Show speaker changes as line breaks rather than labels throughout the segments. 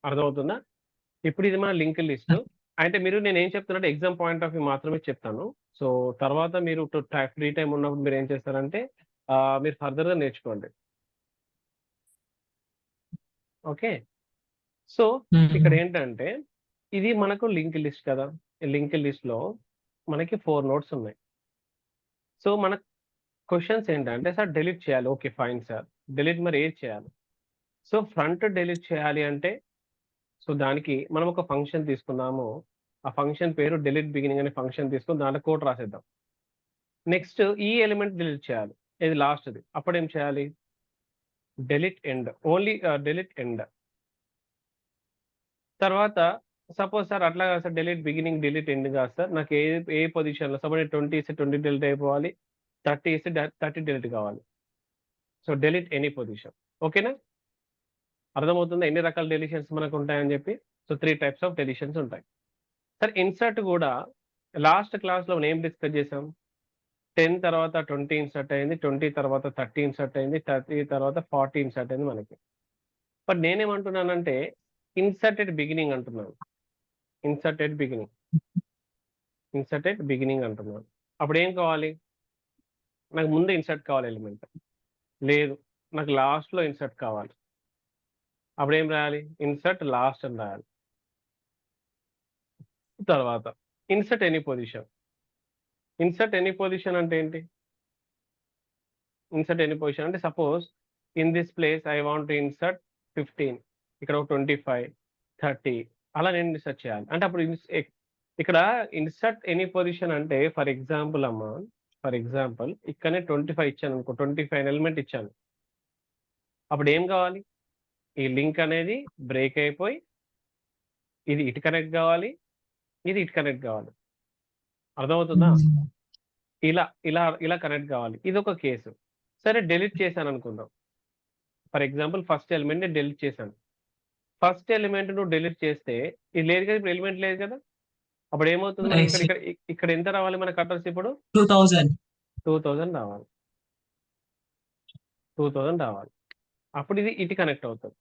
అర్థమవుతుందా? ఇప్పుడు ఇది మన లింక్ లిస్ట్. అయితే మీరు నేనేం చెప్తున్నంటే ఎగ్జామ్ పాయింట్ ఆఫ్ వ్యూ మాత్రమే చెప్తాను. సో, తర్వాత మీరు ఫ్రీ టైమ్ ఉన్నప్పుడు మీరేం చేస్తారంటే మీరు ఫర్దర్‌గా నేర్చుకోండి. ఓకే. సో, ఇక్కడేంటంటే ఇది మనకు లింక్ లిస్ట్ కదా! ఈ లింక్ లిస్ట్‌లో మనకి 4 నోట్స్ ఉన్నాయి. సో, మన క్వెషన్స్ ఏంటంటే సార్ డిలీట్ చేయాలి. ఓకే. Fine sir. డిలీట్ మరి ఏది చేయాలి? సో, ఫ్రంట్ డిలీట్ చేయాలి అంటే సో, దానికి మనం ఒక ఫంక్షన్ తీసుకుందాము. ఆ ఫంక్షన్ పేరు డిలీట్ బిగినింగ్ అనే ఫంక్షన్ తీసుకొని దాంట్లో కోడ్ రాసేద్దాం. నెక్స్ట్ ఈ ఎలిమెంట్ డిలీట్ చేయాలి. ఇది లాస్ట్‌ది. అప్పుడేం చేయాలి? Delete end. Only delete end. తర్వాత సపోజ్ సార్ అట్లా కాదు sir delete beginning, delete end కాదు సార్. నాకు ఏ పొజిషన్‌లో సపోజ్ నేను 20 ఇస్తే 20 డిలీట్ అయిపోవాలి. 30 ఇస్తే 30 డిలీట్ కావాలి. So, delete any position. ఓకేనా? అర్థమవుతుందా? ఎన్ని రకాల డెలిషన్స్ మనకుంటాయని చెప్పి. సో, 3 టైప్స్ ఆఫ్ డెలిషన్స్ ఉంటాయి. సార్ ఇన్సర్ట్ కూడా లాస్ట్ క్లాస్‌లో మనం ఏం డిస్కస్ చేసాం? 10 తర్వాత 20 ఇన్సర్ట్ అయింది. 20 తర్వాత 30 ఇన్సర్ట్ అయింది. 30 తర్వాత 40 ఇన్సర్ట్ అయింది మనకి. బట్ నేనేమంటున్నానంటే ఇన్సర్టెడ్ బిగినింగ్ అంటున్నాను. Inserted beginning. ఇన్సర్టెడ్ బిగినింగ్ అంటున్నాను. అప్పుడేం కావాలి? నాకు ముందు ఇన్సర్ట్ కావాలి ఎలిమెంట్. లేదు. నాకు లాస్ట్‌లో ఇన్సర్ట్ కావాలి. అప్పుడేం రాయాలి? ఇన్సర్ట్ లాస్ట్ అని రాయాలి. తర్వాత insert any position. Insert any position అంటే ఏంటి? ఇన్సర్ట్ ఎనీ పొజిషన్ అంటే suppose in this place I want to insert 15 ఇక్కడ ఒక 25, 30 అలా నేను ఇన్సర్ట్ చేయాలి. అంటే అప్పుడు ఇక్కడ ఇన్సర్ట్ ఎనీ పొజిషన్ అంటే ఫర్ ఎగ్జాంపుల్ అమ్మా, ఫర్ ఎగ్జాంపుల్ ఇక్కడనే 25 ఇచ్చాననుకో 25 ఎలిమెంట్ ఇచ్చాను. అప్పుడు ఏం కావాలి? ఈ లింక్ అనేది బ్రేక్ అయిపోయి ఇది ఇటు కనెక్ట్ కావాలి. ఇది ఇటు కనెక్ట్ కావాలి. అర్థమవుతుందా? ఇలా కనెక్ట్ కావాలి. ఇదొక కేసు. సరే డిలీట్ చేశాననుకుందాం. ఫర్ ఎగ్జాంపుల్ ఫస్ట్ ఎలిమెంట్ నేను డిలీట్ చేశాను. ఫస్ట్ ఎలిమెంట్ నువ్వు డిలీట్ చేస్తే ఇది లేదు కదా! ఇప్పుడు ఎలిమెంట్ లేదు కదా! అప్పుడేమవుతుంది మనకి ఇక్కడ ఎంత రావాలి మనకు అడ్రెస్ ఇప్పుడు?
2000.
2000 రావాలి. 2000 రావాలి. అప్పుడు ఇది ఇటు కనెక్ట్ అవుతది.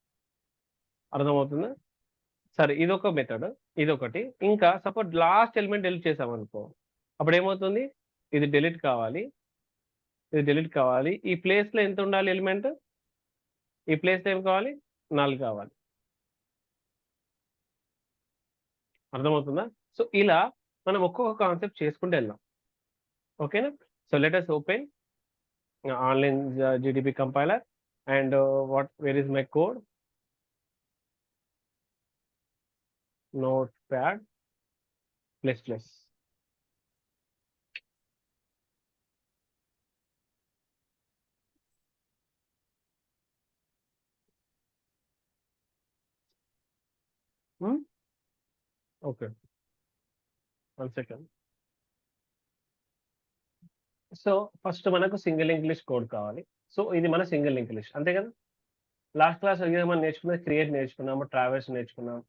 అర్థమవుతుందా? సరే ఇదొక మెథడ్. ఇదొకటి. ఇంకా సపోజ్ లాస్ట్ ఎలిమెంట్ డిలీట్ చేసామనుకో. అప్పుడేమవుతుంది? ఇది డిలీట్ కావాలి. ఇది డిలీట్ కావాలి. ఈ ప్లేస్‌లో ఎంత ఉండాలి ఎలిమెంట్? ఈ ప్లేస్‌లో ఏం కావాలి? నల్ కావాలి. అర్థమవుతుందా? సో, ఇలా మనం ఒక్కొక్క కాన్సెప్ట్ చేసుకుంటూ ఎళ్దాం. ఓకేనా? So, let us open online GDB compiler and where is my code? Notepad plus plus. Okay. 1 second. So, first మనకు సింగిల్ లింక్ లిస్ట్ కోడ్ కావాలి. సో, ఇది మన సింగిల్ లింక్ లిస్ట్. అంతే కదా! లాస్ట్ క్లాస్‌లో ఏదో మనం నేర్చుకున్నది క్రియేట్ నేర్చుకున్నాము. ట్రావెర్స్ నేర్చుకున్నాం.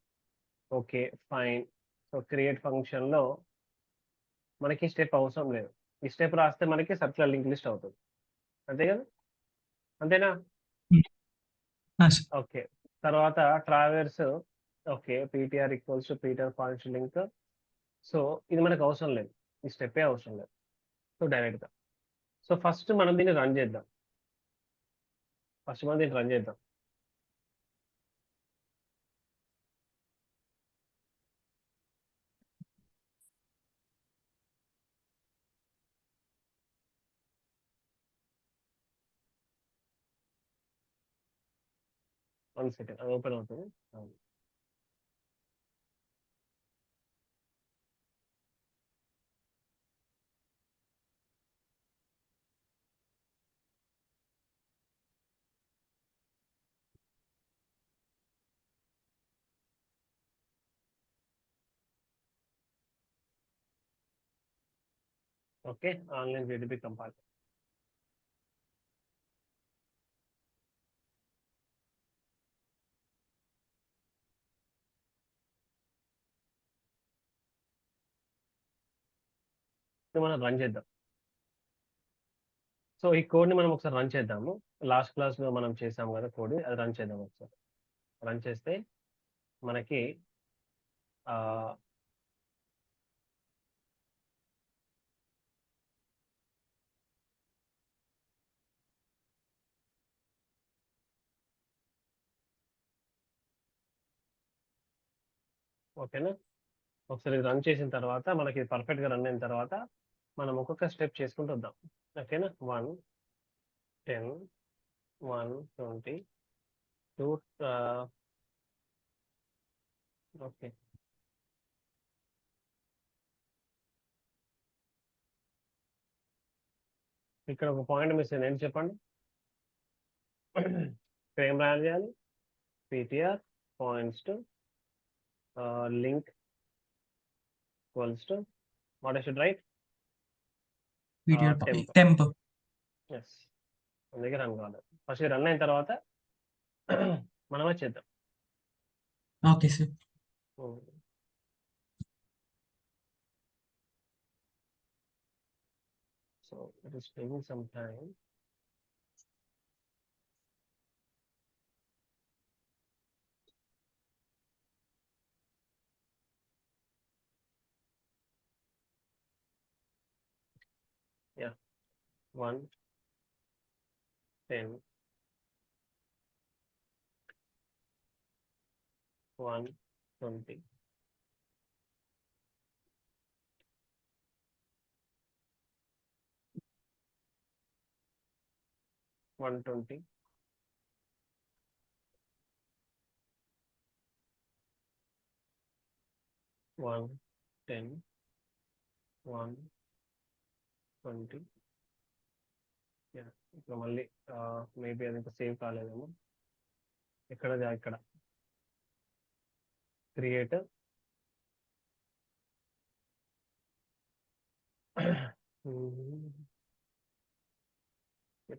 ఓకే. ఫైన్. సో, క్రియేట్ ఫంక్షన్‌లో మనకి స్టెప్ అవసరం లేదు. ఈ స్టెప్ రాస్తే మనకి సర్క్యులర్ లింక్ లిస్ట్ అవుతది. అంతే కదా! అంతేనా? ఓకే. తర్వాత traverse okay. PTR equals to PTR points link. So, ఇది మనకు అవసరం లేదు. ఈ స్టెప్పే అవసరం లేదు. సో, డైరెక్ట్‌గా. సో, ఫస్ట్ మనం దీన్ని రన్ చేద్దాం. ఫస్ట్ మనం దీన్ని రన్ చేద్దాం. One second. అది ఓపెన్ అవుతుంది. అవును. ఓకే. Online GDB compiler. ఇది మనం రన్ చేద్దాం. సో, ఈ కోడ్‌ని మనం ఒకసారి రన్ చేద్దాము. లాస్ట్ క్లాస్‌లో మనం చేసాం కదా కోడ్. అది రన్ చేద్దాం ఒకసారి. రన్ చేస్తే మనకి ఓకేనా, ఒకసారి రన్ చేసిన తర్వాత మనకి పర్ఫెక్ట్గా రన్ అయిన తర్వాత మనం ఒక్కొక్క స్టెప్ చేసుకుంటూ వద్దాం. ఓకేనా, 1 10 1 20 2 ఓకే. ఇక్కడ ఒక పాయింట్ మిస్ అయింది, ఏంటి చెప్పండి. ఇక్కడ ఏం రాయాలి చేయాలి, ptr points to link equals to what I should write,
temp.
yes, అందుకే రన్ కావాలి. ఫస్ట్ రన్ అయిన తర్వాత మనమే చేద్దాం.
Okay sir.
So it is taking some time. Yeah, 1 10 1 20 120 1 10 1 20. Yeah, ఇప్పుడు మళ్ళీ మేబీ అది ఇంకా సేవ్ కాలేదేమో. ఇక్కడ create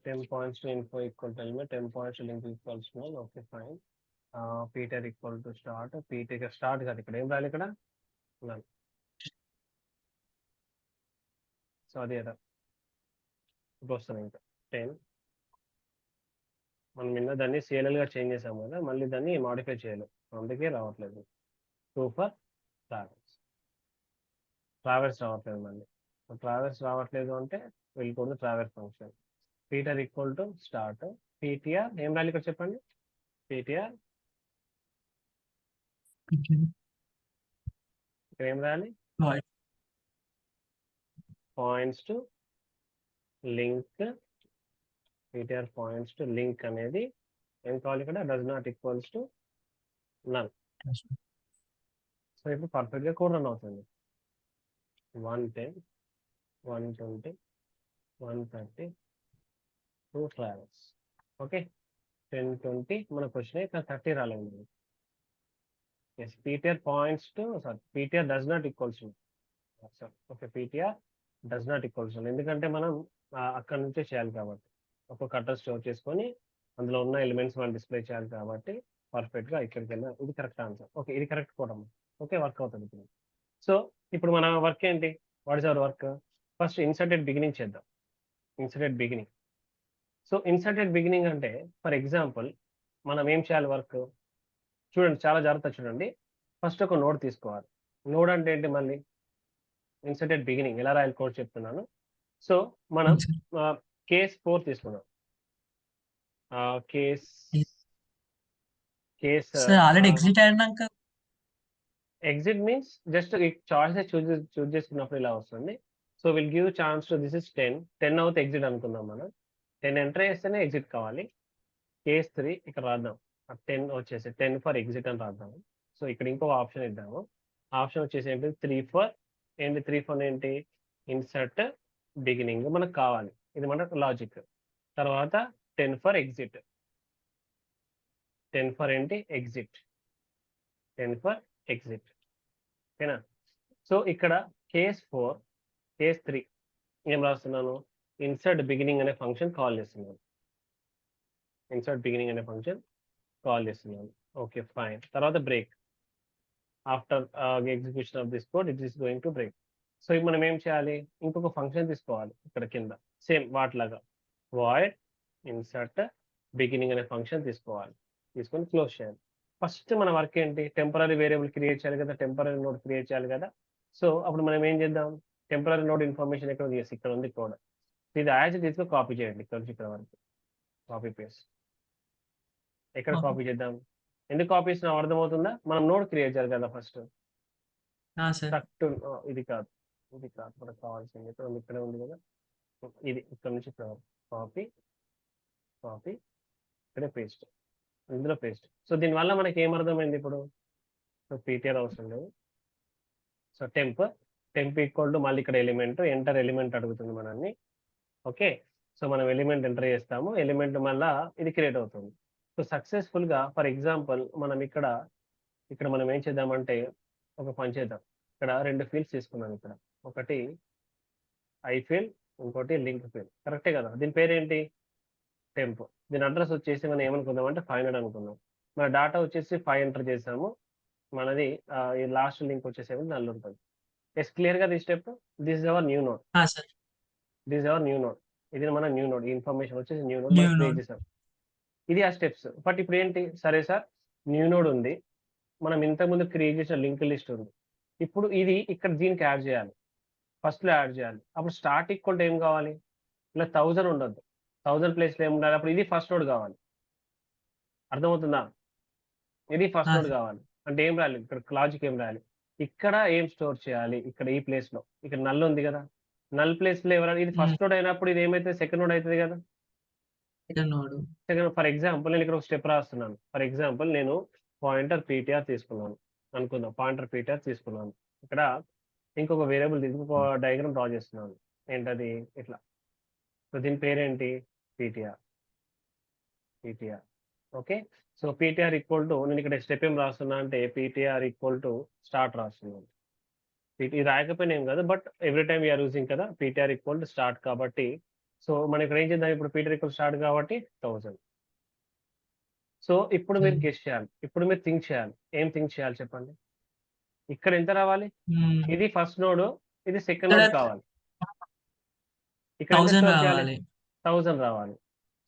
10 points to info equal to element, 10 points to link equals to null. Okay, fine. Peter equal to start. Peter start కాదు, ఇక్కడ ఏం రాయాలి, ఇక్కడ null. సో అదే కదా ఇప్పుడు వస్తుంది ఇంకా 10. మనం నిన్న దాన్ని CLL గా చేంజ్ చేసాము కదా, మళ్ళీ దాన్ని మాడిఫై చేయాలి, అందుకే రావట్లేదు. 2 for ట్రావెల్స్ రావట్లేదు, మళ్ళీ ట్రావెల్స్ రావట్లేదు అంటే వెళ్ళకూడదు travels function. Peter equal to start, ptr ఏం రాయాలి ఇక్కడ చెప్పండి, ptr ఇక్కడ ఏం రాయాలి, points to link, ptr points to link అనేది ఏం కావాలి ఇక్కడ, does not equals to null. So ఇప్పుడు పర్ఫెక్ట్ గా కోడ్ రన్ అవుతుంది. 110 120 130 2 ట్రావెల్స్. ఓకే, 10 20 మన క్వశ్చన్ ఇక్కడ 30 రాలేదు. Yes, ptr points to ptr does not equals to. Okay, ptr does not equals to, ఎందుకంటే మనం అక్కడ నుంచే చేయాలి కాబట్టి, ఒక కట్టర్ స్టోర్ చేసుకొని అందులో ఉన్న ఎలిమెంట్స్ మనం డిస్ప్లే చేయాలి కాబట్టి పర్ఫెక్ట్ గా ఇక్కడికి వెళ్ళాం. ఇది కరెక్ట్ ఆన్సర్. ఓకే, ఇది కరెక్ట్ కూడా. ఓకే, వర్క్ అవుతుంది ఇప్పుడు. సో ఇప్పుడు మన వర్క్ ఏంటి, what is our work, first inserted beginning చేద్దాం. Inserted beginning. So inserted beginning అంటే ఫర్ ఎగ్జాంపుల్ మనం ఏం చేయాలి వర్క్ చూడండి, చాలా జాగ్రత్త చూడండి. ఫస్ట్ ఒక నోడ్ తీసుకోవాలి. నోడ్ అంటే ఏంటి, మళ్ళీ ఇన్సర్టెడ్ బిగినింగ్ ఎలా రాయాలి కోడ్ చెప్తున్నాను. సో మనం కేస్ 4 తీసుకున్నాం. కేస్
ఆల్రెడీ ఎగ్జిట్ అయినాక
ఎగ్జిట్ మీన్స్ జస్ట్ చాయిస్ చూస్ చేసుకున్నప్పుడు ఇలా వస్తుంది. So will give chance to this is 10 అవుతే ఎగ్జిట్ అనుకుందాం. మనం 10 ఎంటర్ చేస్తేనే ఎగ్జిట్ కావాలి. కేస్ 3 ఇక్కడ రాద్దాం, 10 వచ్చేసి 10 ఫర్ ఎగ్జిట్ అని రాద్దాము. సో ఇక్కడ ఇంకొక ఆప్షన్ ఇద్దాము. ఆప్షన్ వచ్చేసి ఏంటి, 3 ఫర్ ఏంటి, 3 ఫర్ ఏంటి, ఇన్సర్ట్ బిగినింగ్ మనకు కావాలి, ఇది మనకు లాజిక్. తర్వాత 10 ఫర్ ఎగ్జిట్, 10 ఫర్ ఏంటి ఎగ్జిట్, 10 ఫర్ ఎగ్జిట్. ఓకేనా. సో ఇక్కడ కేస్ 4 కేస్ 3 ఏం రాస్తున్నాను, ఇన్సర్ట్ బిగినింగ్ అనే ఫంక్షన్ కాల్ చేస్తున్నాను. ఇన్సర్ట్ బిగినింగ్ అనే ఫంక్షన్ కాల్ చేస్తున్నాను. Okay, fine. తర్వాత break, after execution of this code it is going to break. So ఇప్పుడు మనం ఏం చేయాలి, ఇంకొక ఫంక్షన్ తీసుకోవాలి ఇక్కడ కింద, సేమ్ వాటిలాగా వాయిడ్ ఇన్సర్ట్ బిగినింగ్ అనే ఫంక్షన్ తీసుకోవాలి, తీసుకొని క్లోజ్ చేయాలి. ఫస్ట్ మన వర్క్ ఏంటి? టెంపరరీ వేరియబుల్ క్రియేట్ చేయాలి కదా! టెంపరరీ నోడ్ క్రియేట్ చేయాలి కదా! సో, అప్పుడు మనం ఏం చేద్దాం? టెంపరరీ నోడ్ ఇన్ఫర్మేషన్ ఎక్కడ ఉంది? యెస్ ఇక్కడ ఉంది కోడ్. ఇది యాజ్ ఇట్ ఈస్‌గా కాపీ చేయండి. ఇక్కడ నుంచి ఇక్కడ వరకు. Copy paste. ఎక్కడ
ఓకే.
కాపీ చేద్దాం? ఎందుకు కాపీ చేస్తున్నామో అర్థమవుతుందా? మనం నోడ్ క్రియేట్ చేయాలి కదా ఫస్ట్.
సార్.
ఇది కాదు. ఇది కాదు. మనకు కావాల్సింది. ఇక్కడ ఉంది. ఇక్కడే ఉంది కదా! ఇది ఇక్కడ నుంచి ఇక్కడ వరకు. కాపీ, కాపీ, ఇక్కడే పేస్ట్. ఇందులో పేస్ట్. సో, దీనివల్ల మనకి ఏమర్థమైంది ఇప్పుడు? సో, పీటీఆర్ అవసరం లేదు. సో, టెంప్ ఈక్వల్ టు మళ్ళీ ఇక్కడ ఎలిమెంట్, ఎంటర్ ఎలిమెంట్ అడుగుతుంది మనల్ని. ఓకే. సో, మనం ఎలిమెంట్ ఎంటర్ చేస్తాము. ఎలిమెంట్ మళ్ళా ఇది క్రియేట్ అవుతుంది. సో, సక్సెస్‌ఫుల్‌గా ఫర్ ఎగ్జాంపుల్ మనం ఇక్కడ మనం ఏం చేద్దామంటే ఒక పని చేద్దాం. ఇక్కడ 2 ఫీల్డ్స్ తీసుకున్నాం ఇక్కడ. ఒకటి ఐ ఫీల్డ్, ఇంకోటి లింక్ ఫీల్డ్. కరెక్టే కదా! దీని పేరేంటి? టెంప్. దీని అడ్రెస్ వచ్చేసి మనం ఏమనుకుందాం అంటే 500 అనుకుందాం. మన డాటా వచ్చేసి 5 ఎంటర్ చేసాము. మనది ఈ లాస్ట్ లింక్ వచ్చేసేమో నల్ ఉంటుంది. యెస్ క్లియర్‌గా this step? This is our new node.
Sir.
This is our new node. ఇది మన న్యూ నోడ్. ఈ ఇన్ఫర్మేషన్ వచ్చేసి న్యూ నోడ్
న్యూ
మనం క్రియేట్
నోడ్.
చేసాం. ఇది ఆ స్టెప్స్. బట్ ఇప్పుడు ఏంటి? సరే సార్ న్యూ నోడ్ ఉంది. మనం ఇంతకుముందు క్రియేట్ చేసిన లింక్ లిస్ట్ ఉంది. ఇప్పుడు ఇది ఇక్కడ దీనికి యాడ్ చేయాలి. ఫస్ట్‌లో యాడ్ చేయాలి. అప్పుడు స్టార్ట్ ఈక్వల్ టు ఏం కావాలి? ఇలా 1000 ఉండొద్దు. 1000 ప్లేస్‌లో ఏం ఉండాలి? అప్పుడు ఇది ఫస్ట్ నోడ్ కావాలి. అర్థమవుతుందా? ఇది ఫస్ట్ నోడ్
సార్.
కావాలి. అంటే ఏం రాయాలి? ఇక్కడ లాజిక్ ఏం రాయాలి? ఇక్కడ ఏం స్టోర్ చేయాలి? ఇక్కడ ఈ ప్లేస్‌లో. ఇక్కడ నల్ ఉంది కదా! నల్ ప్లేస్‌లో ఎవరైనా ఇది ఫస్ట్ నోడ్ అయినప్పుడు ఇది ఏమైతది? సెకండ్ నోడ్ అయితది కదా!
Second node.
ఫర్ ఎగ్జాంపుల్ నేను ఇక్కడ ఒక స్టెప్ రాస్తున్నాను. ఫర్ ఎగ్జాంపుల్ నేను పాయింటర్ పీటీఆర్ తీసుకున్నాను అనుకుందాం. పాయింటర్ పీటీఆర్ తీసుకున్నాను. ఇక్కడ ఇంకొక వేరియబుల్ ఇంకొక డయాగ్రామ్ డ్రా చేస్తున్నాను. ఏంటది? ఇట్లా. సో, దీని పేరేంటి? PTR. PTR. Okay. So, PTR equal to నేను ఇక్కడ స్టెప్ ఏం రాస్తున్నా అంటే పీటీఆర్ ఈక్వల్ టు స్టార్ట్ రాస్తున్నాను. ఇది రాయకపోయినా ఏం కాదు. But every time we are using కదా! పీటీఆర్ ఈక్వల్ టు స్టార్ట్ కాబట్టి సో, మనం ఇక్కడ ఏం చేద్దాం ఇప్పుడు పీటీఆర్ ఈక్వల్ స్టార్ట్ కాబట్టి 1000. సో, ఇప్పుడు మీరు గెస్ చేయాలి. ఇప్పుడు మీరు థింక్ చేయాలి. ఏం థింక్ చేయాలి చెప్పండి? ఇక్కడ ఎంత రావాలి? ఇది ఫస్ట్ నోడ్. ఇది సెకండ్ నోడ్ కావాలి. ఇక్కడ ఎంత
1000
స్టోర్ చేయాలి?
రావాలి.
1000 రావాలి.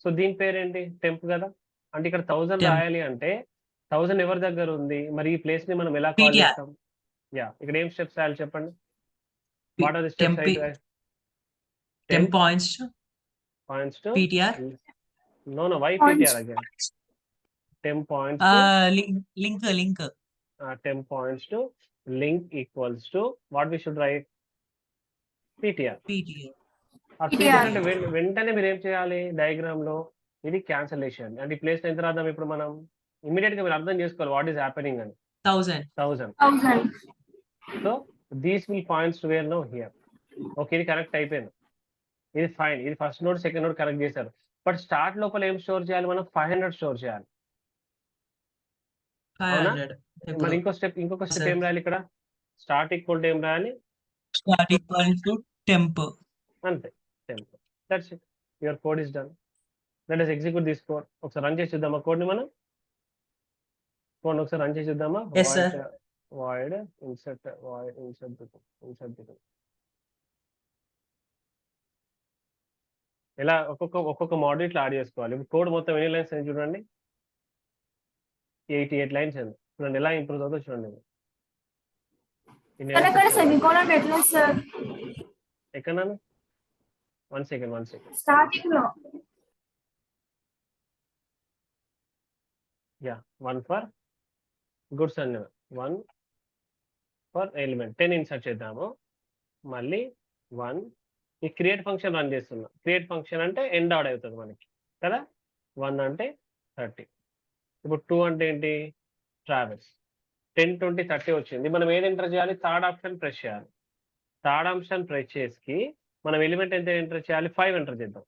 సో, దీని పేరేంటి? టెంప్ కదా! అంటే ఇక్కడ 1000
టెంప్.
రాయాలి అంటే 1000 ఎవరి దగ్గర ఉంది? మరి ఈ ప్లేస్‌ని మనం ఎలా కాల్
పీటీఆర్.
చేస్తాం? యాహ్! ఇక్కడ ఏం స్టెప్స్ రాయాలి చెప్పండి? What are the
temp
steps?
10 points to
points to
PTR.
No, why
Points.
PTR again? 10 points to
Link.
10 points to link equals to what we should write? PTR. ఆ
PTR.
అంటే వెంటనే మీరు ఏం చేయాలి డయాగ్రామ్ లో? ఇది క్యాన్సలేషన్. అంటే ఈ ప్లేస్ ఎంత రాద్దాం ఇప్పుడు మనం? ఇమ్మీడియట్ గా మీరు అర్థం చేసుకోవాలి వాట్ ఈస్ హ్యాపెనింగ్ అని.
1000.
1000.
So these will points to where no here. Okay ఇది కరెక్ట్ అయిపోయింది. ఇది ఫైన్. ఇది first node second node correct చేశారు. బట్ స్టార్ట్ లోపల ఏం స్టోర్ చేయాలి మనం? 500 స్టోర్ చేయాలి.
500.
మరి ఇంకొక స్టెప్ ఏం రాయాలి ఇక్కడ? స్టార్ట్ ఈక్వల్ టు ఏం రాయాలి?
Start equal to temp.
అంతే. Temp. That's it. Your code is done. Let us execute this code. ఒకసారి రన్ చేసి చూద్దామా కోడ్‌ని మనం? కోడ్‌ని ఒకసారి రన్ చేసి చూద్దామా?
Yes, sir.
void insert ఇలా ఒక్కొక్క మోడల్ ఇట్లా యాడ్ చేసుకోవాలి. ఇప్పుడు కోడ్ మొత్తం ఎన్ని లైన్స్ అని చూడండి. 88 లైన్స్ ఉంది. చూడండి ఎలా ఇంప్రూవ్ అవుతుందో చూడండి.
అక్కడ సెమికోలన్ ఎట్లా సార్?
ఎక్కడ? One second.
స్టార్టింగ్ లో.
Yeah 1 for goods and 1 for element 10 insert చేద్దాము. మళ్ళీ 1 ఈ క్రియేట్ ఫంక్షన్ రన్ చేస్తున్నా. క్రియేట్ ఫంక్షన్ అంటే ఎండ్ ఆడ్ అవుతుంది మనకి కదా. 1 అంటే 30. ఇప్పుడు 2 అంటే ఏంటి? ట్రావెల్స్. 10, 20, 30 వచ్చింది. మనం ఏది ఎంటర్ చేయాలి? థర్డ్ ఆప్షన్ ప్రెస్ చేయాలి. థర్డ్ ఆప్షన్ ప్రెస్ చేసి మనం ఎలిమెంట్ ఎంత ఎంటర్ చేయాలి? 5 ఎంటర్ చేద్దాం.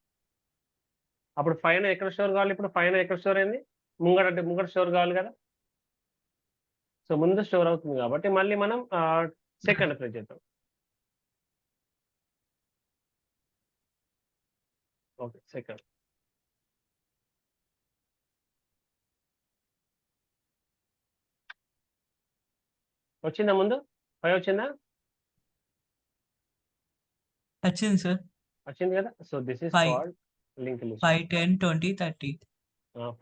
అప్పుడు 5 అనేది ఎక్కడ స్టోర్ కావాలి? ఇప్పుడు 5 అనేది ఎక్కడ స్టోర్ అయింది? ముంగట స్టోర్ కావాలి కదా. సో ముందు స్టోర్ అవుతుంది కాబట్టి మళ్ళీ మనం సెకండ్ ప్రెస్ చేద్దాం. Okay second. వచ్చిందా ముందు? 5 వచ్చిందా?
వచ్చింది సార్.
వచ్చింది కదా. So this is
5.
Called link list.
5, 10, 20, 30.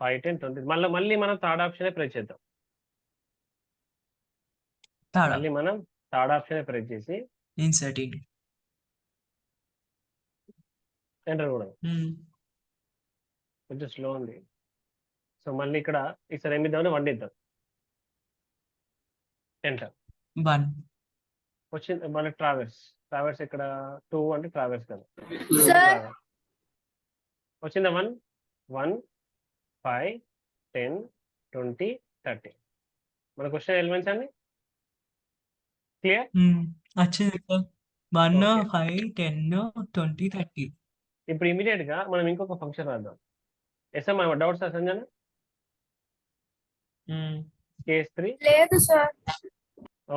5, 10, 20 మళ్ళీ మనం థర్డ్ ఆప్షనే ప్రెస్ చేద్దాం.
తాడా
మళ్ళీ మనం థర్డ్ ఆప్షన్ ప్రెస్ చేసి
ఇన్సర్ట్ ఇన్
ఎంటర్ కూడా కొంచెం స్లో ఉంది. సో మళ్ళీ ఇక్కడ ఈసారి ఏమి ఇద్దామని 1 ఇద్దాం. ఎంటర్
1
వచ్చింది. మళ్ళీ ట్రావెల్స్ ఇక్కడ 2 అంటే ట్రావెల్స్ కదా.
Sir.
వచ్చిందా 1 1 5 10 20 30 మనకు వచ్చిన ఎలిమెంట్స్ అన్ని క్లియర్.
వచ్చింది సార్ 1
Okay.
5 10 20 30
ఇప్పుడు ఇమీడియట్ గా మనం ఇంకొక ఫంక్షన్ రాద్దాం. ఎస్ఎం డౌట్స్ సంజన కేస్ 3
లేదు సార్.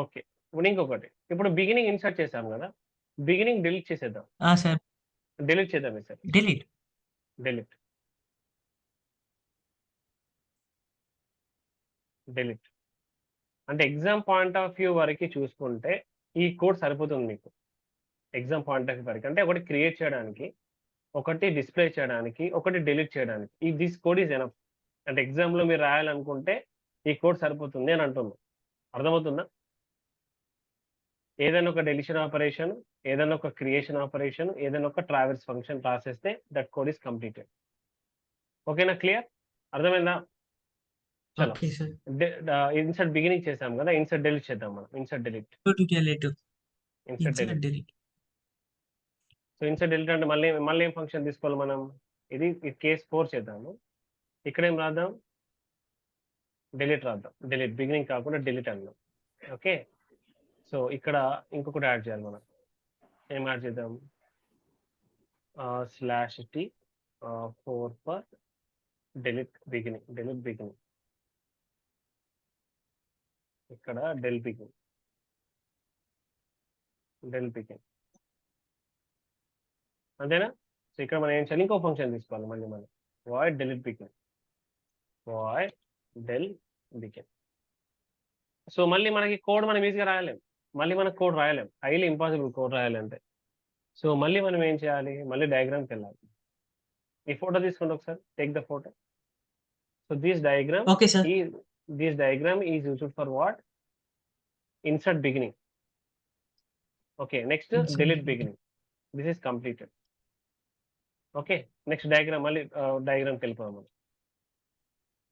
ఓకే. ఇప్పుడు ఇంకొకటి, ఇప్పుడు బిగినింగ్ ఇన్సర్ట్ చేసాం కదా, బిగినింగ్ డిలీట్ చేసేద్దాం.
సార్
డిలీట్ చేద్దాం సార్.
డిలీట్
డిలీట్ అంటే ఎగ్జామ్ పాయింట్ ఆఫ్ వ్యూ వరకు చూసుకుంటే ఈ కోడ్ సరిపోతుంది మీకు. ఎగ్జామ్ పాయింట్ ఆఫ్ వ్యూ వరకు అంటే ఒకటి క్రియేట్ చేయడానికి, ఒకటి డిస్ప్లే చేయడానికి, ఒకటి డిలీట్ చేయడానికి. ఈ దిస్ కోడ్ ఈజ్ ఎనఫ్. అంటే ఎగ్జామ్ లో మీరు రాయాలనుకుంటే ఈ కోడ్ సరిపోతుంది అని అంటున్నా. అర్థమవుతుందా? ఏదైనా ఒక డెలిషన్ ఆపరేషన్, ఏదైనా ఒక క్రియేషన్ ఆపరేషన్, ఏదైనా ఒక ట్రావెల్స్ ఫంక్షన్ రాసేస్తే దట్ కోడ్ ఈస్ కంప్లీటెడ్. ఓకేనా? క్లియర్? అర్థమైందా? చలో
ఓకే సార్
ఇన్సర్ట్ బిగినింగ్ చేసాం కదా, ఇన్సర్ట్ డిలీట్ చేద్దాం మనం. Insert delete so insert delete అంటే మళ్ళీ ఏం ఫంక్షన్ తీసుకోవాలి మనం? ఇది కేస్ 4 చేద్దాము. ఇక్కడ ఏం రాద్దాం? డిలీట్ రాద్దాం. డిలీట్ బిగినింగ్ కాకుండా డిలీట్ అన్నాం. ఓకే. సో ఇక్కడ ఇంకొకటి యాడ్ చేయాలి మనం. ఏం యాడ్ చేద్దాం? /t 4 for delete beginning. ఇక్కడ డెల్ బిగిన్ అంతేనా? సో ఇక్కడ మనం ఏం చేయాలి? ఇంకో ఫంక్షన్ తీసుకోవాలి మళ్ళీ మనం. Void delete begin. సో మళ్ళీ మనకి కోడ్ మనం ఈజీగా రాయలేం. హైలీ ఇంపాసిబుల్ కోడ్ రాయాలంటే. సో మళ్ళీ మనం ఏం చేయాలి? మళ్ళీ డయాగ్రామ్కి వెళ్ళాలి. ఈ ఫోటో తీసుకోండి ఒకసారి. Take the photo. So this diagram is used for what? Insert beginning. Okay. Next delete beginning. This is completed. Okay. Next diagram మళ్ళీ డయాగ్రామ్కి వెళ్ళిపోదాం మనం.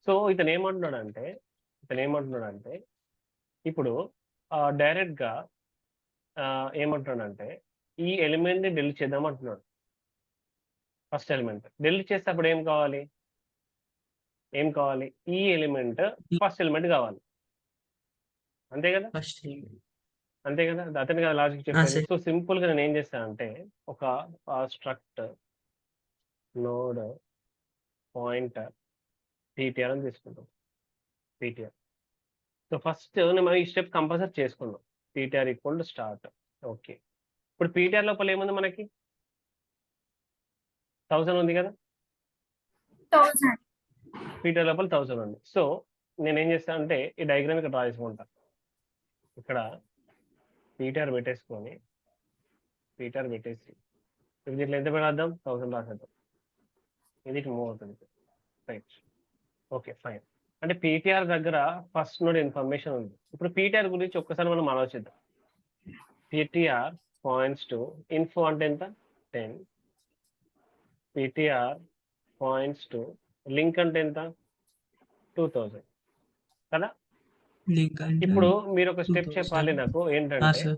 సో ఇతను ఏమంటున్నాడంటే ఇప్పుడు డైరెక్ట్గా ఏమంటున్నాడంటే ఈ ఎలిమెంట్ని డిలీట్ చేద్దాం అంటున్నాడు. ఫస్ట్ ఎలిమెంట్ డిలీట్ చేస్తే అప్పుడు ఏం కావాలి? ఈ ఎలిమెంట్ ఫస్ట్ ఎలిమెంట్ కావాలి. అంతే కదా? అతను కదా లాజిక్ చెప్పారు. సో సింపుల్ గా నేను ఏం చేస్తానంటే ఒక స్ట్రక్ట్ నోడ్ పాయింటర్ ptr అని తీసుకుంటాం. ptr. సో ఫస్ట్ మనం ఈ స్టెప్ కంపల్సరీ చేసుకుందాం. ptr equal to start. Okay. ఇప్పుడు ptr లోపల ఏముంది మనకి? 1000 ఉంది కదా.
1000.
ptr లోపల 1000 ఉంది. సో నేను ఏం చేస్తానంటే ఈ డయాగ్రామ్ ఇక్కడ డ్రా చేసుకుంటా. ఇక్కడ ptr పెట్టేసుకొని ఇప్పుడు ఇట్లా ఎంత పెడదాం? 1000 రాసేద్దాం. ఇది మూవ్ అవుతుంది. రైట్. Okay fine. అంటే ptr దగ్గర ఫస్ట్ నోడ్ ఇన్ఫర్మేషన్ ఉంది. ఇప్పుడు ptr గురించి ఒక్కసారి మనం ఆలోచిద్దాం. ptr పాయింట్స్ టు ఇన్ఫో అంటే ఎంత? 10. ptr పాయింట్స్ టు లింక్ అంటే ఎంత? 2000 కదా. ఇప్పుడు మీరు ఒక స్టెప్ చెప్పాలి నాకు. ఏంటంటే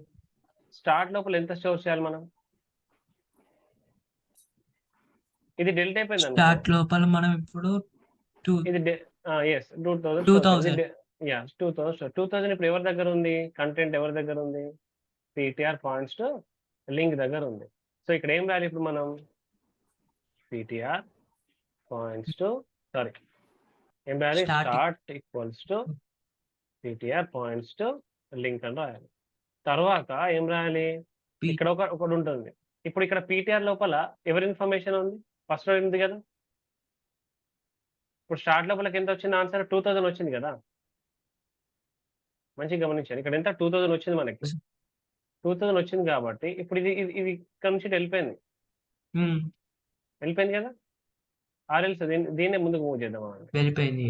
స్టార్ట్ లోపల ఎంత స్టోర్ చేయాలి మనం? ఇది డెలిట్ అయిపోయింది.
స్టార్ట్ లోపల మనం ఇప్పుడు
ఇది 2000. 2000 ఇప్పుడు ఎవరి దగ్గర ఉంది? కంటెంట్ ఎవరి దగ్గర ఉంది? ptr పాయింట్స్ టు లింక్ దగ్గర ఉంది. సో ఇక్కడ ఏం రాయాలి ఇప్పుడు మనం? ptr పాయింట్స్ టు ఏం రాయాలి? Start equals to ptr points to link అని రాయాలి. తర్వాత ఏం రాయాలి? ఇక్కడ ఒకటి ఉంటుంది. ఇప్పుడు ఇక్కడ ptr లోపల ఎవరి ఇన్ఫర్మేషన్ ఉంది? ఫస్ట్ నోడ్ ఉంది కదా. ఇప్పుడు స్టార్ట్ లోపలికి ఎంత వచ్చింది? ఆన్సర్ 2000 వచ్చింది కదా. మంచిగా గమనించాను. ఇక్కడ ఎంత? 2000 వచ్చింది మనకి. 2000 వచ్చింది కాబట్టి ఇప్పుడు ఇది ఇక్కడ నుంచి వెళ్ళిపోయింది కదా. ఆర్ఎల్స్ దీన్నే ముందుకు మూవ్ చేద్దాం.
వెళ్ళిపోయింది.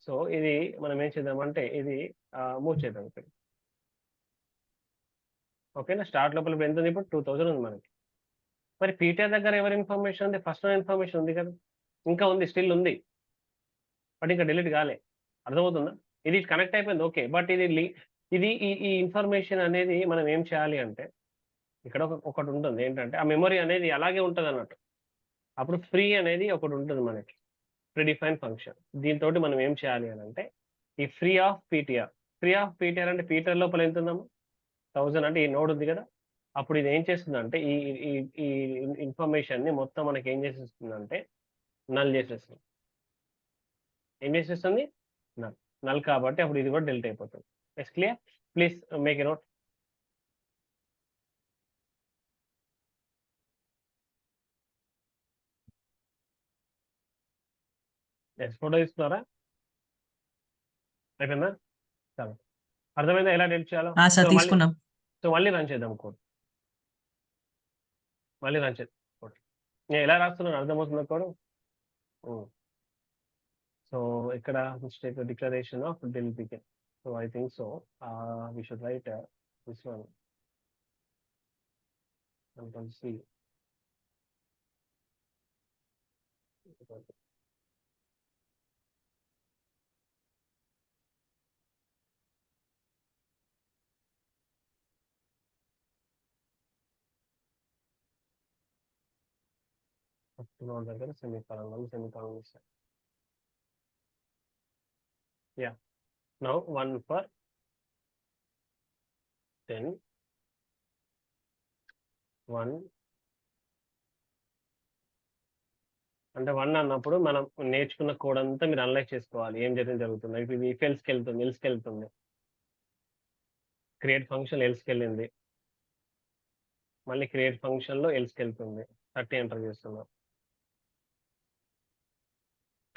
సో ఇది మనం ఏం చేద్దామంటే ఇది మూవ్ చేద్దాం ఇక్కడ. ఓకేనా, స్టార్ట్ లోపల ఇప్పుడు ఎంత ఉంది, ఇప్పుడు 2000 ఉంది మనకి. మరి పీటీఆర్ దగ్గర ఎవరి ఇన్ఫర్మేషన్ ఉంది, ఫస్ట్ ఇన్ఫర్మేషన్ ఉంది కదా, ఇంకా ఉంది, స్టిల్ ఉంది, బట్ ఇంకా డిలీట్ కాలే. అర్థమవుతుందా? ఇది కనెక్ట్ అయిపోయింది, ఓకే. బట్ ఇది ఈ ఇన్ఫర్మేషన్ అనేది మనం ఏం చేయాలి అంటే ఇక్కడ ఒకటి ఉంటుంది ఏంటంటే ఆ మెమరీ అనేది అలాగే ఉంటుంది అన్నట్టు. అప్పుడు ఫ్రీ అనేది ఒకటి ఉంటుంది మనకి, ప్రిడిఫైన్ ఫంక్షన్. దీంతో మనం ఏం చేయాలి అని అంటే ఈ ఫ్రీ ఆఫ్ పీటీఆర్ అంటే పీటీఆర్ లోపల ఎంత ఉందమ్మా, 1000 అంటే ఈ నోడ్ ఉంది కదా. అప్పుడు ఇది ఏం చేస్తుందంటే ఈ ఇన్ఫర్మేషన్ ని మొత్తం మనకి ఏం చేసేస్తుందంటే నల్ చేసేస్తుంది. ఏం చేసేస్తుంది, నల్ కాబట్టి అప్పుడు ఇది కూడా డెలిట్ అయిపోతుంది. Yes clear? Please make a note. Yes, photo తీసుకున్నారా? అయిపోయిందా? చాలా అర్థమైందా ఎలా డెలిట్ చేయాలో?
సార్ తీసుకున్నాం.
సో మళ్ళీ రన్ చేద్దాం కోడ్, మళ్ళీ రన్ చేద్దాం కోడ్. నేను ఎలా రాస్తున్నాను అర్థమవుతుందా కోడ్? సో ఇక్కడ mistake declaration of del begin. So I think so we should write this one. Control C. దగ్గర సెమీకాలం ఇస్తాను. Yeah. Now 1 for 10, 1 అంటే 1 అన్నప్పుడు మనం నేర్చుకున్న కోడ్ అంతా మీరు అనలైజ్ చేసుకోవాలి, ఏం జరుగుతుంది. ఇప్పుడు ఇది ఎల్స్కి వెళ్తుంది, క్రియేట్ ఫంక్షన్ ఎల్స్కి వెళ్ళింది, మళ్ళీ క్రియేట్ ఫంక్షన్ లో ఎల్స్కి వెళ్తుంది, 30 ఎంటర్ చేస్తున్నాం.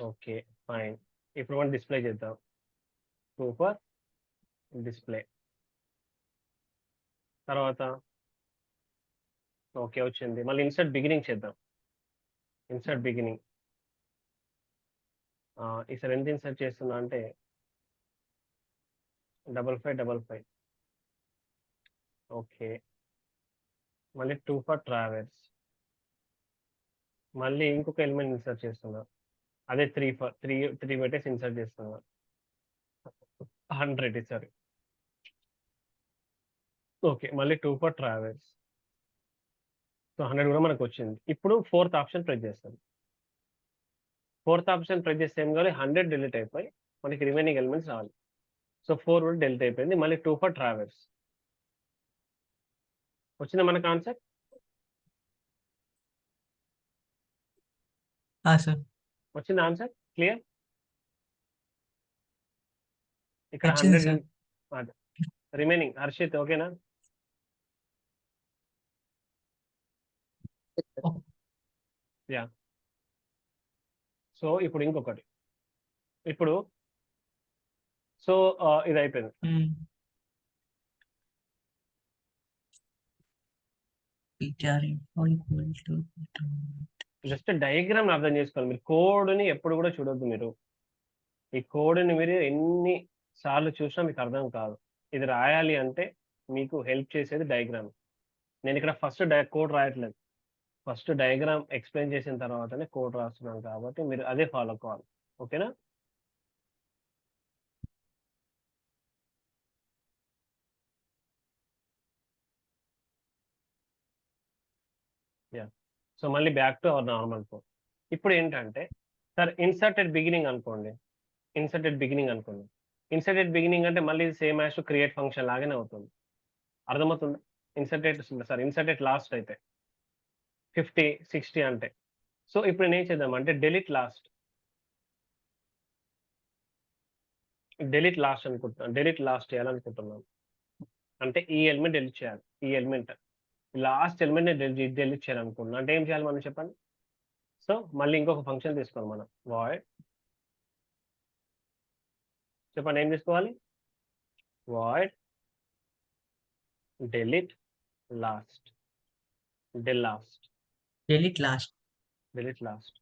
Okay fine. ఇప్పుడు మనం డిస్ప్లే చేద్దాం, 2 for డిస్ప్లే. తర్వాత ఓకే వచ్చింది, మళ్ళీ ఇన్సర్ట్ బిగినింగ్ చేద్దాం. ఇన్సర్ట్ బిగినింగ్ ఈసారి ఎంత ఇన్సర్ట్ చేస్తున్నా అంటే 5555. ఓకే, మళ్ళీ 2 for ట్రావెల్స్, మళ్ళీ ఇంకొక ఎలిమెంట్ ఇన్సర్ట్ చేస్తున్నా, అదే 3 పెట్టేసి ఇన్సర్ట్ చేస్తున్నా, 100 సారీ. ఓకే, మళ్ళీ 2 for ట్రావెల్స్, సో 100 కూడా మనకు వచ్చింది. ఇప్పుడు 4th ఆప్షన్ ప్రెస్ చేస్తాం. 4th ఆప్షన్ ప్రెస్ చేస్తే ఏం కావాలి, 100 డిలీట్ అయిపోయి మనకి రిమైనింగ్ ఎలిమెంట్స్ రావాలి. సో 4 కూడా డిలీట్ అయిపోయింది, మళ్ళీ 2 for ట్రావెల్స్. వచ్చిందా మనకు ఆన్సర్?
సార్
వచ్చింది ఆన్సర్, క్లియర్? ఇక్కడ
వచ్చింది
100
సార్.
రిమైనింగ్. హర్షిత్ ఓకేనా? యా. సో ఇప్పుడు ఇంకొకటి, ఇప్పుడు సో ఇది అయిపోయింది. జస్ట్ డయాగ్రామ్ అర్థం చేసుకోవాలి, మీరు కోడ్ని ఎప్పుడు కూడా చూడొద్దు. మీరు ఈ కోడ్ని మీరు ఎన్ని సార్లు చూసినా మీకు అర్థం కాదు. ఇది రాయాలి అంటే మీకు హెల్ప్ చేసేది డయాగ్రామ్. నేను ఇక్కడ ఫస్ట్ కోడ్ రాయట్లేదు, ఫస్ట్ డయాగ్రామ్ ఎక్స్ప్లెయిన్ చేసిన తర్వాతనే కోడ్ రాస్తున్నాను, కాబట్టి మీరు అదే ఫాలో కావాలి. ఓకేనా? యా. సో మళ్ళీ back to our normal code. ఇప్పుడు ఏంటంటే సార్ ఇన్సర్టెడ్ బిగినింగ్ అనుకోండి, ఇన్సర్టెడ్ బిగినింగ్ అంటే మళ్ళీ same as to create function లాగానే అవుతుంది. అర్థమవుతుందా? ఇన్సర్టెడ్ లాస్ట్ అయితే 50, 60 అంటే. సో ఇప్పుడు నేను ఏం చేద్దామంటే డెలిట్ లాస్ట్ అనుకుంటున్నాను, డెలిట్ లాస్ట్ చేయాలనుకుంటున్నాను. అంటే ఈ ఎలిమెంట్ డెలిట్ చేయాలి, ఈ ఎలిమెంట్ లాస్ట్ ఎలిమెంట్ డెలిట్ చేయాలనుకుంటున్నాను. అంటే ఏం చేయాలి మనం చెప్పండి? సో మళ్ళీ ఇంకొక ఫంక్షన్ తీసుకోవాలి మనం, వాయిడ్. చెప్పండి ఏం తీసుకోవాలి? Void delete last, delete last.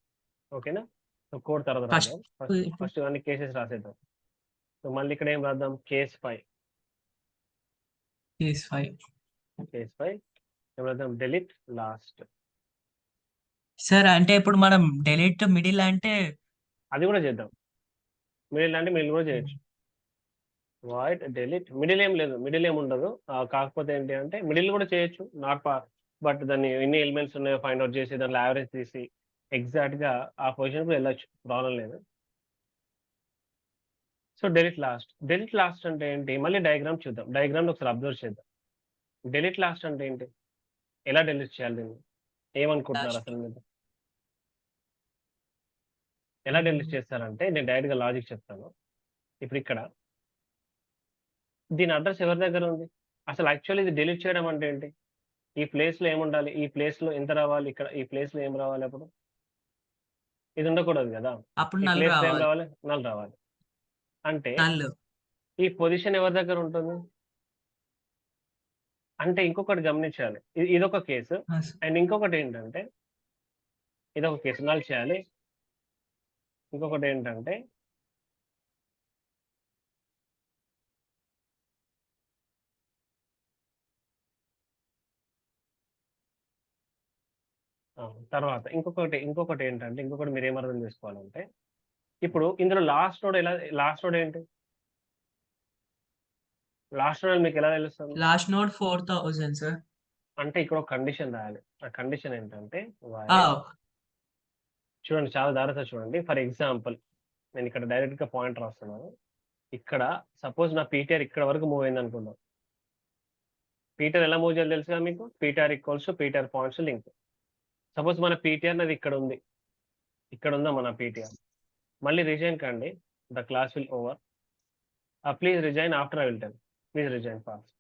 ఓకేనా? సో కోడ్ తర్వాత
ఫస్ట్
రాద్దాం. ఫస్ట్ అన్ని కేసెస్ రాసేద్దాం. సో మళ్ళీ ఇక్కడ ఏం రాద్దాం, కేస్ 5
కేస్ 5.
ఏం రాద్దాం, డెలిట్ లాస్ట్.
సార్ అంటే ఇప్పుడు మనం డెలీట్ మిడిల్ అంటే
అది కూడా చేద్దాం. మిడిల్ అంటే మిడిల్ కూడా చేయొచ్చు. వాయిడ్ డెలిట్ మిడిల్ ఏం లేదు, మిడిల్ ఏం ఉండదు. కాకపోతే ఏంటి అంటే మిడిల్ కూడా చేయొచ్చు, నాట్ బట్ దాన్ని ఎన్ని ఎలిమెంట్స్ ఉన్నాయో ఫైండ్ అవుట్ చేసి దాంట్లో యావరేజ్ తీసి ఎగ్జాక్ట్ గా ఆ పొజిషన్ కూడా వెళ్ళొచ్చు, ప్రాబ్లం లేదు. సో డెలిట్ లాస్ట్ అంటే ఏంటి, మళ్ళీ డయాగ్రామ్ చూద్దాం. డయాగ్రామ్ ఒకసారి అబ్జర్వ్ చేద్దాం. డెలిట్ లాస్ట్ అంటే ఏంటి, ఎలా డెలిట్ చేయాలి దీన్ని, ఏమనుకుంటున్నారు
Last.
అసలు మీరు? ఎలా డెలిట్ చేస్తారంటే నేను డైరెక్ట్ గా లాజిక్ చెప్తాను. ఇప్పుడు ఇక్కడ దీని అడ్రస్ ఎవరి దగ్గర ఉంది, అసలు యాక్చువల్లీ ఇది డెలిట్ చేయడం అంటే ఏంటి, ఈ ప్లేస్ లో ఏముండాలి, ఈ ప్లేస్ లో ఎంత రావాలి, ఇక్కడ ఈ ప్లేస్ లో ఏం రావాలి, అప్పుడు ఇది ఉండకూడదు కదా.
అప్పుడు
ఈ
నల్
ప్లేస్ లో ఏం
రావాలి.
రావాలి, నల్ రావాలి. అంటే
నల్.
ఈ పొజిషన్ ఎవరి దగ్గర ఉంటుంది అంటే ఇంకొకటి గమనించాలి. ఇదొక కేసు, అండ్ ఇంకొకటి ఏంటంటే ఇదొక కేసు నల్ చేయాలి. ఇంకొకటి ఏంటంటే తర్వాత ఇంకొకటి ఏంటంటే ఇంకొకటి మీరు ఏమర్థం చేసుకోవాలంటే ఇప్పుడు ఇందులో లాస్ట్ నోడ్ ఏంటి, లాస్ట్ నోడ్ మీకు ఎలా తెలుస్తుంది
లాస్ట్ నోడ్ 4000 సార్.
అంటే ఇక్కడ ఒక కండిషన్ రాయాలి. ఆ కండిషన్ ఏంటంటే
ఆ,
చూడండి, చాలా జాగ్రత్తగా చూడండి. ఫర్ ఎగ్జాంపుల్ నేను ఇక్కడ డైరెక్ట్ గా పాయింట్ రాస్తున్నాను. ఇక్కడ సపోజ్ నా పీటీఆర్ ఇక్కడ వరకు మూవ్ అయింది అనుకుందాం. పీటీఆర్ ఎలా మూవ్ చేయాలి తెలుసుగా మీకు, PTR equals to PTR points link. Suppose మన పీటీఆర్ నాది ఇక్కడ ఉంది, ఇక్కడ ఉందా మన పీటీఆర్. మళ్ళీ రిజైన్ కండి, the class will over. Please resign after I will tell, please resign fast.